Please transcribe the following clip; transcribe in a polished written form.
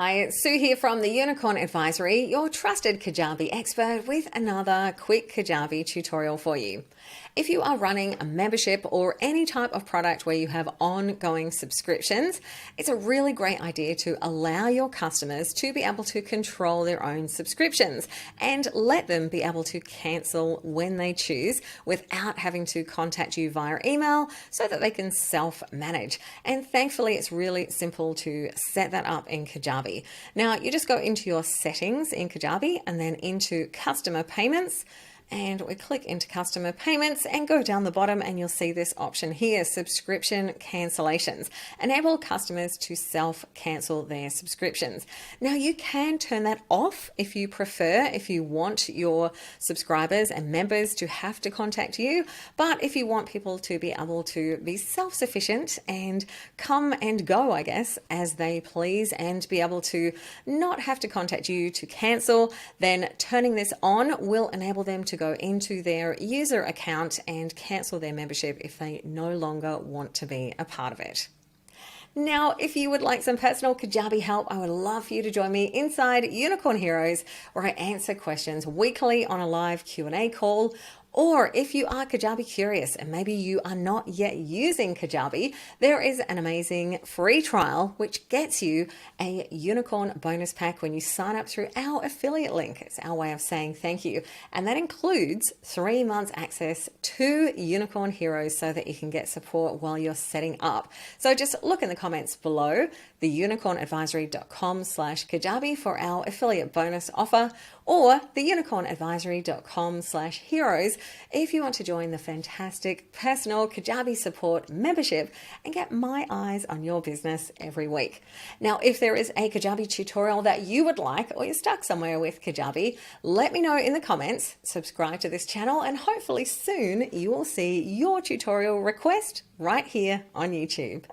Hi, it's Sue here from the Unicorn Advisory, your trusted Kajabi expert with another quick Kajabi tutorial for you. If you are running a membership or any type of product where you have ongoing subscriptions, it's a really great idea to allow your customers to be able to control their own subscriptions and let them be able to cancel when they choose without having to contact you via email so that they can self-manage. And thankfully, it's really simple to set that up in Kajabi. Now, you just go into your settings in Kajabi and then into customer payments. And we click into customer payments and go down the bottom and you'll see this option here, subscription cancellations. Enable customers to self-cancel their subscriptions. Now you can turn that off if you prefer, if you want your subscribers and members to have to contact you. But if you want people to be able to be self-sufficient and come and go, I guess, as they please and be able to not have to contact you to cancel, then turning this on will enable them to go into their user account and cancel their membership if they no longer want to be a part of it. Now, if you would like some personal Kajabi help, I would love for you to join me inside Unicorn Heroes, where I answer questions weekly on a live Q&A call. Or if you are Kajabi curious and maybe you are not yet using Kajabi, there is an amazing free trial which gets you a unicorn bonus pack when you sign up through our affiliate link. It's our way of saying thank you. And that includes 3 months access to Unicorn Heroes so that you can get support while you're setting up. So just look in the comments below, theunicornadvisory.com/Kajabi for our affiliate bonus offer, or theunicornadvisory.com/heroes if you want to join the fantastic personal Kajabi support membership and get my eyes on your business every week. Now, if there is a Kajabi tutorial that you would like, or you're stuck somewhere with Kajabi, let me know in the comments, subscribe to this channel, and hopefully soon you will see your tutorial request right here on YouTube.